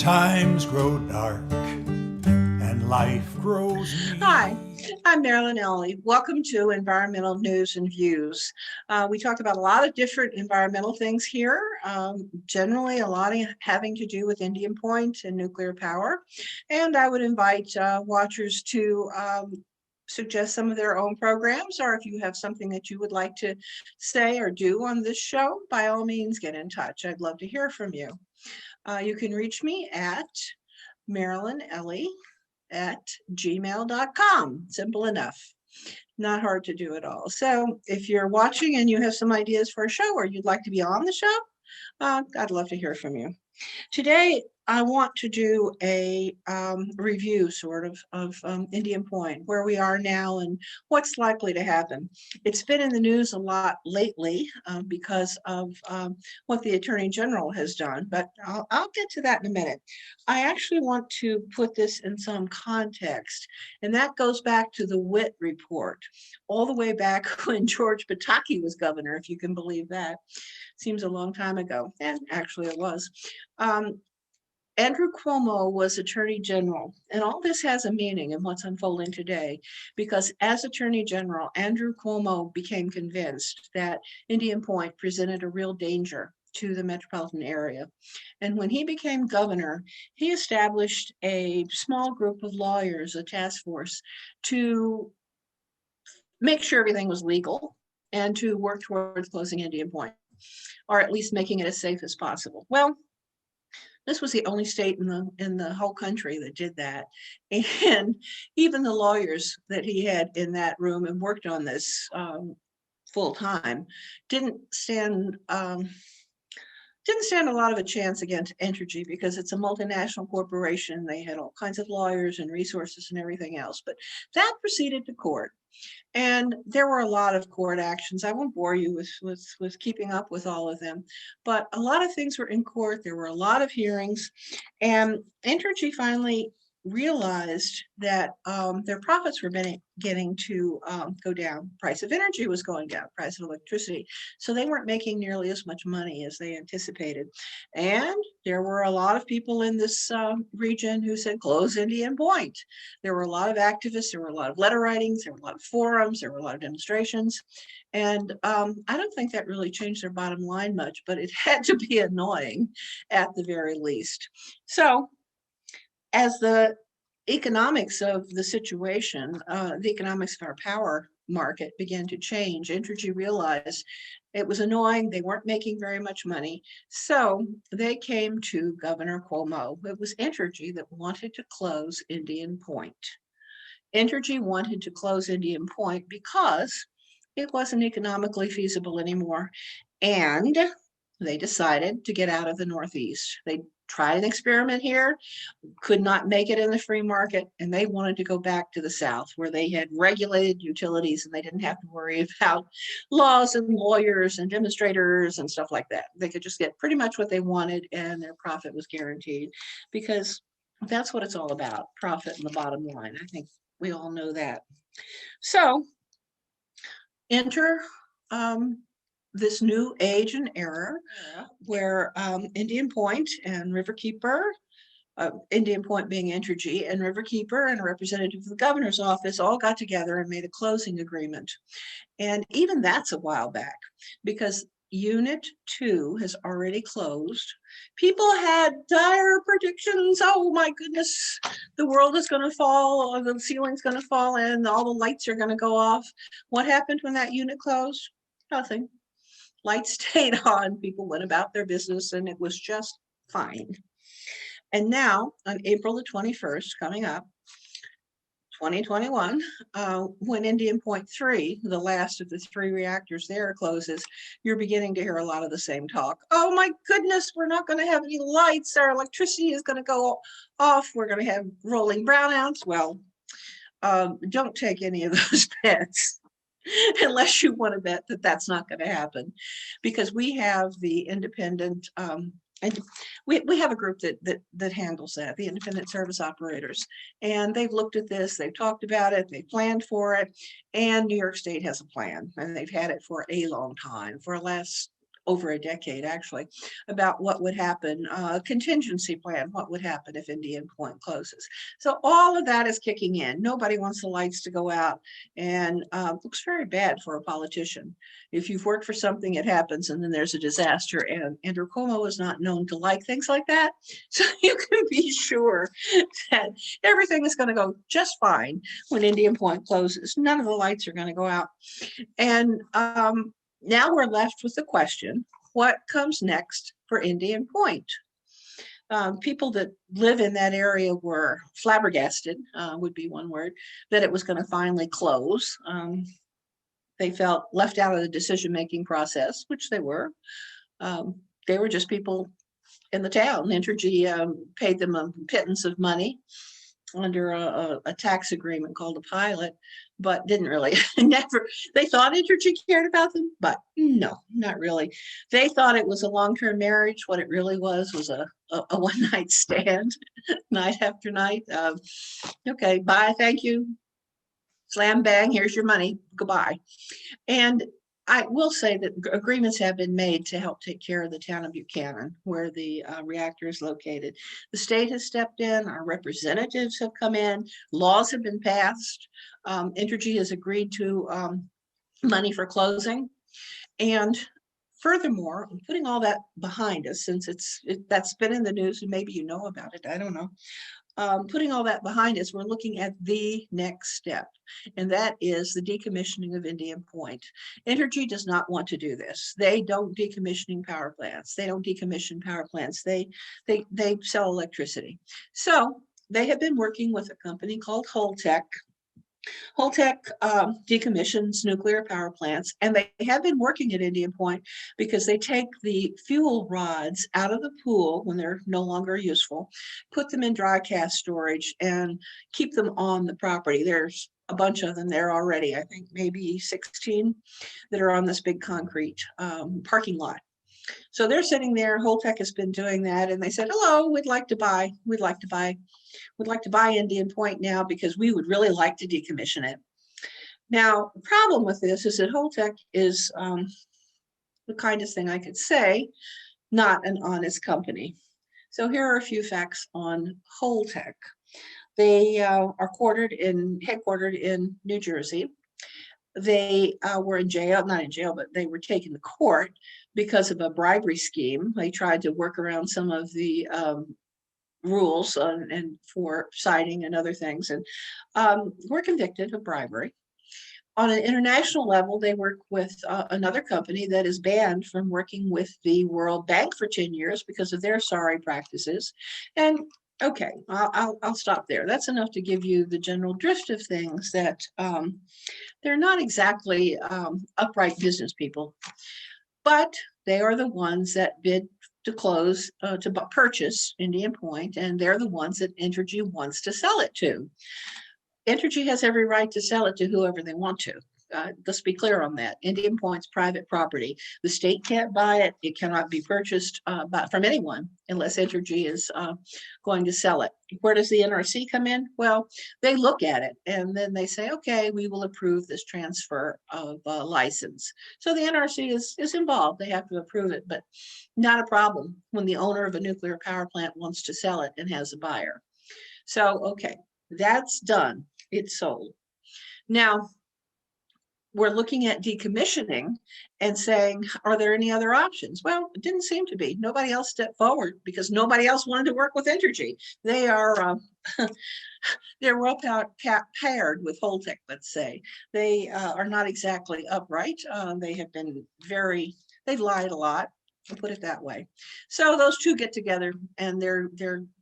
times grow dark and life grows mean. Hi, I'm Marilyn Ellie. Welcome to Environmental News and Views. We talk about a lot of different environmental things here, generally a lot having to do with Indian Point and nuclear power. And I would invite watchers to suggest some of their own programs, or if you have something that you would like to say or do on this show, by all means, get in touch. I'd love to hear from you. You can reach me at marilynellie@gmail.com. Simple enough. Not hard to do at all. So if you're watching and you have some ideas for a show or you'd like to be on the show, I'd love to hear from you. Today, I want to do a review sort of Indian Point, where we are now and what's likely to happen. It's been in the news a lot lately because of what the Attorney General has done, but I'll get to that in a minute. I actually want to put this in some context, and that goes back to the Witt Report, all the way back when George Pataki was governor, if you can believe that. Seems a long time ago, and actually it was. Andrew Cuomo was Attorney General, and all this has a meaning in what's unfolding today, because as Attorney General, Andrew Cuomo became convinced that Indian Point presented a real danger to the metropolitan area. And when he became governor, he established a small group of lawyers, a task force, to make sure everything was legal and to work towards closing Indian Point, or at least making it as safe as possible. Well, this was the only state in the whole country that did that. And even the lawyers that he had in that room and worked on this full time didn't stand a lot of a chance against Entergy, because it's a multinational corporation. They had all kinds of lawyers and resources and everything else. But that proceeded to court. And there were a lot of court actions. I won't bore you with keeping up with all of them, but a lot of things were in court. There were a lot of hearings, and Entergy finally realized that their profits were getting to go down. Price of energy was going down, price of electricity. So they weren't making nearly as much money as they anticipated. And there were a lot of people in this region who said, close Indian Point. There were a lot of activists, there were a lot of letter writings, there were a lot of forums, there were a lot of demonstrations. And I don't think that really changed their bottom line much, but it had to be annoying at the very least. So as the economics of the situation, the economics of our power market began to change, Entergy realized it was annoying. They weren't making very much money. So they came to Governor Cuomo. It was Entergy that wanted to close Indian Point. Entergy wanted to close Indian Point because it wasn't economically feasible anymore. And they decided to get out of the Northeast. They tried an experiment here, could not make it in the free market, and they wanted to go back to the South, where they had regulated utilities and they didn't have to worry about laws and lawyers and demonstrators and stuff like that. They could just get pretty much what they wanted, and their profit was guaranteed, because that's what it's all about, profit and the bottom line. I think we all know that. So enter this new age and era where Indian Point and Riverkeeper, Indian Point being Entergy, and Riverkeeper and a representative of the governor's office all got together and made a closing agreement. And even that's a while back, because Unit 2 has already closed. People had dire predictions. Oh my goodness, the world is going to fall, or the ceiling's going to fall in, all the lights are going to go off. What happened when that unit closed? Nothing. Lights stayed on, people went about their business, and it was just fine. And now, on April the 21st, coming up, 2021, when Indian Point 3, the last of the 3 reactors there, closes, you're beginning to hear a lot of the same talk. Oh my goodness, we're not going to have any lights. Our electricity is going to go off. We're going to have rolling brownouts. Well, don't take any of those bets. Unless you want to bet that that's not going to happen, because we have the independent, and we have a group that handles that, the independent service operators, and they've looked at this, they've talked about it, they've planned for it, and New York State has a plan, and they've had it for a long time, for the last over a decade actually, about what would happen, a contingency plan, what would happen if Indian Point closes. So all of that is kicking in. Nobody wants the lights to go out, and looks very bad for a politician. If you've worked for something, it happens, and then there's a disaster, and Andrew Cuomo is not known to like things like that. So you can be sure that everything is going to go just fine when Indian Point closes. None of the lights are going to go out. And now we're left with the question, what comes next for Indian Point? People that live in that area were flabbergasted, would be one word, that it was going to finally close. They felt left out of the decision-making process, which they were. They were just people in the town. Entergy paid them a pittance of money under a tax agreement called a pilot, but didn't really, never, they thought Entergy cared about them, but no, not really. They thought it was a long-term marriage. What it really was a one-night stand, night after night. Okay, bye, thank you. Slam bang, here's your money, goodbye. And I will say that agreements have been made to help take care of the town of Buchanan, where the reactor is located. The state has stepped in, our representatives have come in, laws have been passed. Entergy has agreed to money for closing. And furthermore, putting all that behind us, since that's been in the news and maybe you know about it, I don't know. Putting all that behind us, we're looking at the next step, and that is the decommissioning of Indian Point. Entergy does not want to do this. They don't decommissioning power plants. They don't decommission power plants. They sell electricity. So they have been working with a company called Holtec. Holtec decommissions nuclear power plants, and they have been working at Indian Point because they take the fuel rods out of the pool when they're no longer useful, put them in dry cask storage, and keep them on the property. There's a bunch of them there already, I think maybe 16 that are on this big concrete parking lot. So they're sitting there, Holtec has been doing that, and they said, hello, we'd like to buy Indian Point now because we would really like to decommission it. Now, the problem with this is that Holtec is the kindest thing I could say, not an honest company. So here are a few facts on Holtec. They are headquartered in New Jersey. They were in jail, not in jail, but they were taken to court because of a bribery scheme. They tried to work around some of the rules and for citing and other things, and were convicted of bribery. On an international level, they work with another company that is banned from working with the World Bank for 10 years because of their sorry practices. And okay, I'll stop there. That's enough to give you the general drift of things, that they're not exactly upright business people, but they are the ones that bid to close, to purchase Indian Point, and they're the ones that Entergy wants to sell it to. Entergy has every right to sell it to whoever they want to. Let's be clear on that. Indian Point's private property. The state can't buy it. It cannot be purchased from anyone unless Entergy is going to sell it. Where does the NRC come in? Well, they look at it and then they say, okay, we will approve this transfer of license. So the NRC is involved. They have to approve it, but not a problem when the owner of a nuclear power plant wants to sell it and has a buyer. So, okay, that's done. It's sold. Now, we're looking at decommissioning and saying, are there any other options? Well, it didn't seem to be. Nobody else stepped forward because nobody else wanted to work with Entergy. They are they're well paired with Holtec, let's say. They are not exactly upright. They have been they've lied a lot, I'll put it that way. So those two get together and they're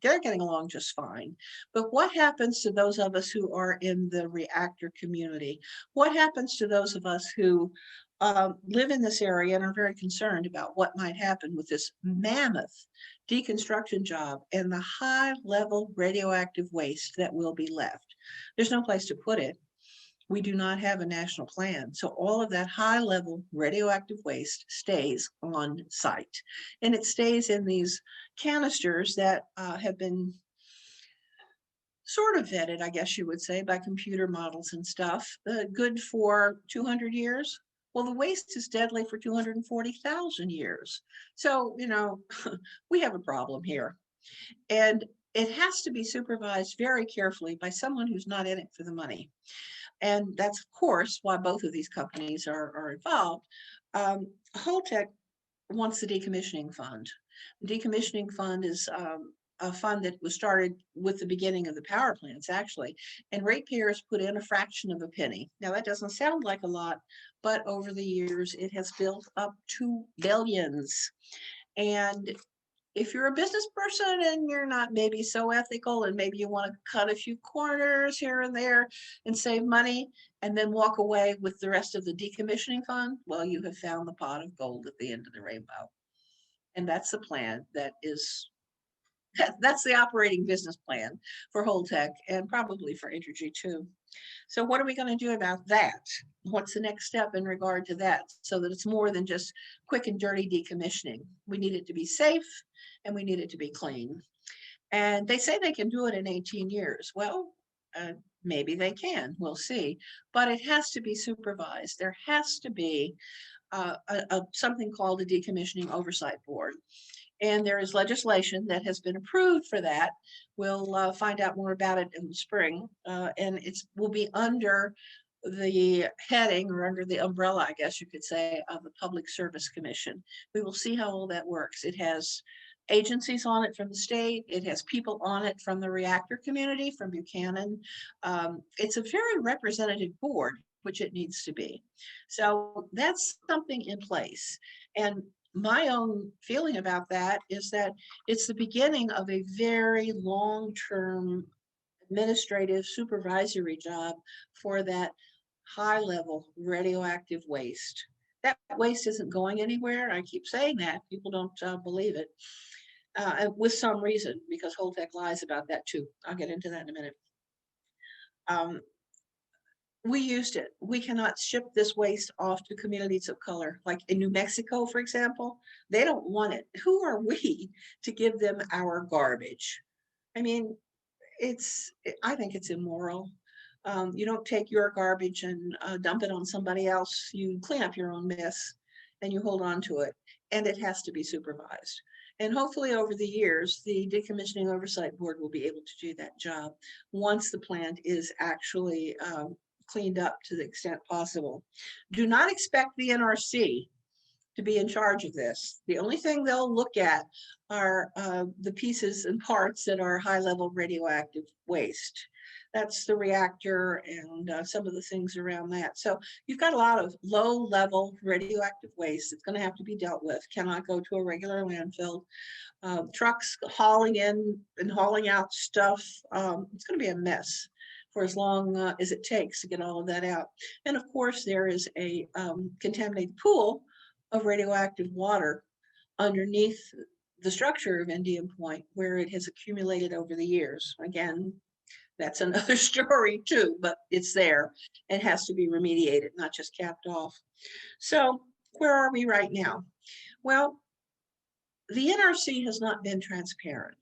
getting along just fine. But what happens to those of us who are in the reactor community? What happens to those of us who live in this area and are very concerned about what might happen with this mammoth deconstruction job and the high level radioactive waste that will be left? There's no place to put it. We do not have a national plan. So all of that high level radioactive waste stays on site. And it stays in these canisters that have been sort of vetted, I guess you would say, by computer models and stuff, good for 200 years. Well, the waste is deadly for 240,000 years. So, we have a problem here. And it has to be supervised very carefully by someone who's not in it for the money. And that's, of course, why both of these companies are involved. Holtec wants the decommissioning fund. The decommissioning fund is a fund that was started with the beginning of the power plants, actually, and ratepayers put in a fraction of a penny. Now, that doesn't sound like a lot, but over the years, it has built up to billions. And if you're a business person and you're not maybe so ethical and maybe you want to cut a few corners here and there and save money and then walk away with the rest of the decommissioning fund, well, you have found the pot of gold at the end of the rainbow. And that's the plan that's the operating business plan for Holtec and probably for Entergy too. So what are we going to do about that? What's the next step in regard to that so that it's more than just quick and dirty decommissioning? We need it to be safe and we need it to be clean. And they say they can do it in 18 years. Well, maybe they can, we'll see, but it has to be supervised. There has to be something called a decommissioning oversight board. And there is legislation that has been approved for that. We'll find out more about it in the spring, and it will be under the heading or under the umbrella, I guess you could say, of the Public Service Commission. We will see how all that works. It has agencies on it from the state. It has people on it from the reactor community, from Buchanan. It's a very representative board, which it needs to be. So that's something in place. And my own feeling about that is that it's the beginning of a very long-term administrative supervisory job for that high-level radioactive waste. That waste isn't going anywhere. I keep saying that. People don't believe it. With some reason, because Holtec lies about that too. I'll get into that in a minute. We used it. We cannot ship this waste off to communities of color. Like in New Mexico, for example, they don't want it. Who are we to give them our garbage? I mean, I think it's immoral. You don't take your garbage and dump it on somebody else. You clean up your own mess and you hold on to it. And it has to be supervised. And hopefully over the years, the Decommissioning Oversight Board will be able to do that job once the plant is actually cleaned up to the extent possible. Do not expect the NRC to be in charge of this. The only thing they'll look at are the pieces and parts that are high-level radioactive waste. That's the reactor and some of the things around that. So you've got a lot of low-level radioactive waste that's going to have to be dealt with. Cannot go to a regular landfill. Trucks hauling in and hauling out stuff. It's going to be a mess for as long as it takes to get all of that out. And of course, there is a contaminated pool of radioactive water underneath the structure of Indian Point where it has accumulated over the years. Again, that's another story too, but it's there. It has to be remediated, not just capped off. So where are we right now? Well, the NRC has not been transparent.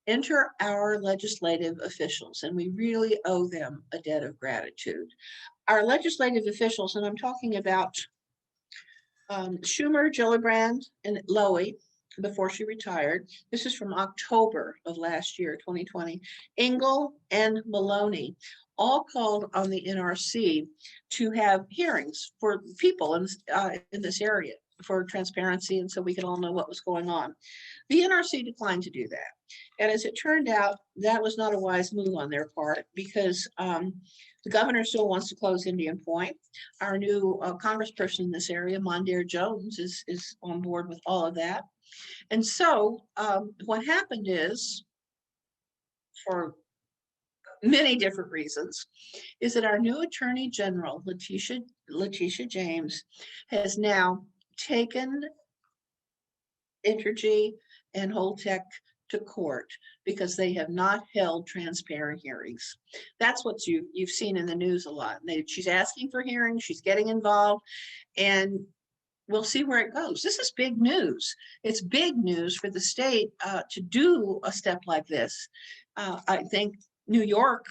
Enter our legislative officials, and we really owe them a debt of gratitude. Our legislative officials, and I'm talking about Schumer, Gillibrand, and Lowy before she retired. This is from October of last year, 2020. Engel and Maloney all called on the NRC to have hearings for people in this area for transparency and so we could all know what was going on. The NRC declined to do that. And as it turned out, that was not a wise move on their part because the governor still wants to close Indian Point. Our new congressperson in this area, Mondaire Jones, is on board with all of that. And so what happened is, for many different reasons, is that our new Attorney General, Letitia James, has now taken Entergy and Holtec to court because they have not held transparent hearings. That's what you've seen in the news a lot. She's asking for hearings, she's getting involved, and we'll see where it goes. This is big news. It's big news for the state to do a step like this. I think New York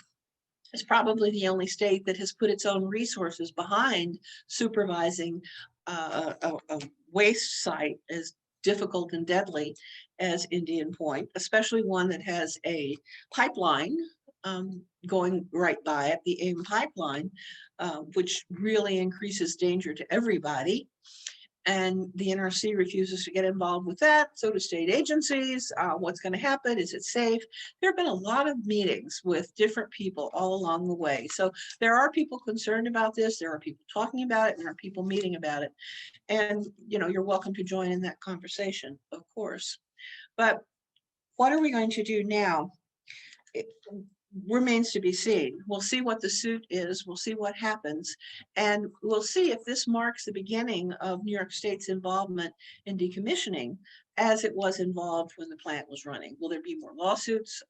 It's probably the only state that has put its own resources behind supervising a waste site as difficult and deadly as Indian Point, especially one that has a pipeline going right by it, the AIM pipeline, which really increases danger to everybody. And the NRC refuses to get involved with that. So do state agencies. What's going to happen? Is it safe? There have been a lot of meetings with different people all along the way. So there are people concerned about this. There are people talking about it. And there are people meeting about it. And, you know, you're welcome to join in that conversation, of course. But what are we going to do now? It remains to be seen. We'll see what the suit is. We'll see what happens. And we'll see if this marks the beginning of New York State's involvement in decommissioning as it was involved when the plant was running. Will there be more lawsuits?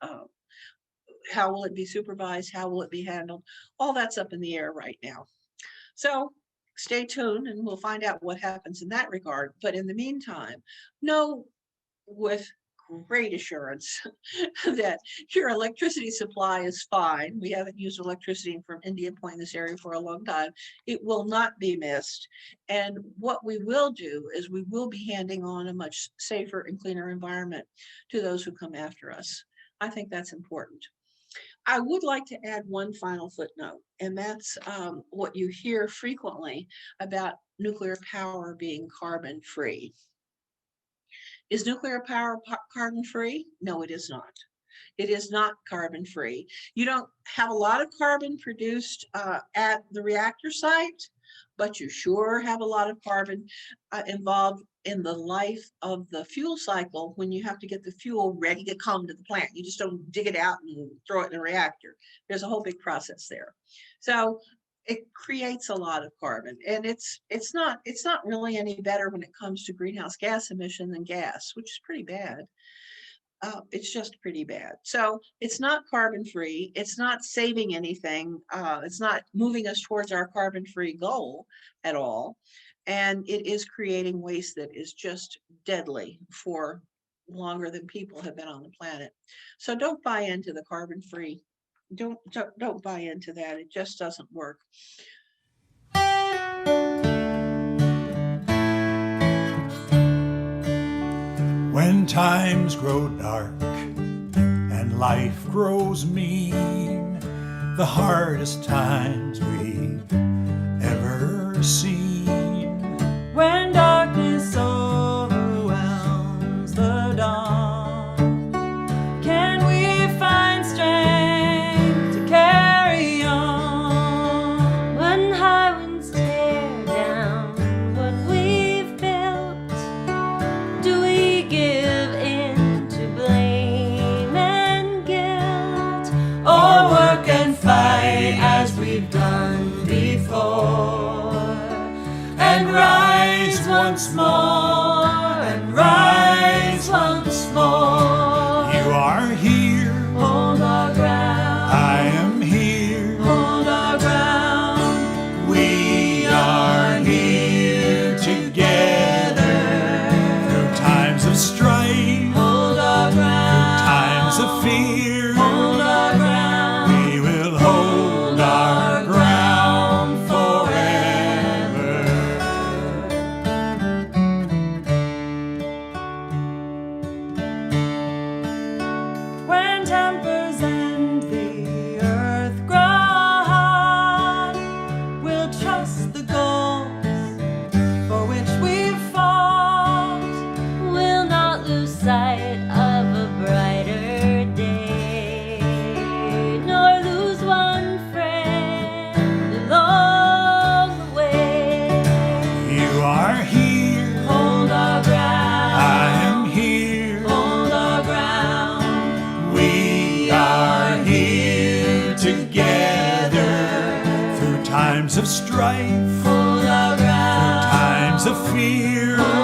How will it be supervised? How will it be handled? All that's up in the air right now. So stay tuned and we'll find out what happens in that regard. But in the meantime, know with great assurance that your electricity supply is fine. We haven't used electricity from Indian Point in this area for a long time. It will not be missed. And what we will do is we will be handing on a much safer and cleaner environment to those who come after us. I think that's important. I would like to add one final footnote, and that's what you hear frequently about nuclear power being carbon free. Is nuclear power carbon free? No, it is not. It is not carbon free. You don't have a lot of carbon produced at the reactor site, but you sure have a lot of carbon involved in the life of the fuel cycle when you have to get the fuel ready to come to the plant. You just don't dig it out and throw it in a reactor. There's a whole big process there. So it creates a lot of carbon, and it's not really any better when it comes to greenhouse gas emission than gas, which is pretty bad. It's just pretty bad. So it's not carbon free. It's not saving anything. It's not moving us towards our carbon free goal at all. And it is creating waste that is just deadly for longer than people have been on the planet. So don't buy into the carbon free. Don't buy into that. It just doesn't work. When times grow dark and life grows mean, the hardest times we've ever seen. When darkness overwhelms the dawn, can we find strength to carry on? When high winds tear down what we've built, do we give in to blame and guilt, or work and fight as we've done before, and rise once more, and rise once more? You are here, Hold our ground, I am here, hold our ground. we are here together. Through times of strife, Hold our ground, times of fear, hold our ground. we will hold our ground forever. When tempers and the earth grow hot, we'll trust the goals for which we've fought. We'll not lose sight of a brighter day, nor lose one friend along the way. You are here, Hold our ground, I am here, hold our ground. we are here together. Through times of strife, Hold our ground, times of fear, hold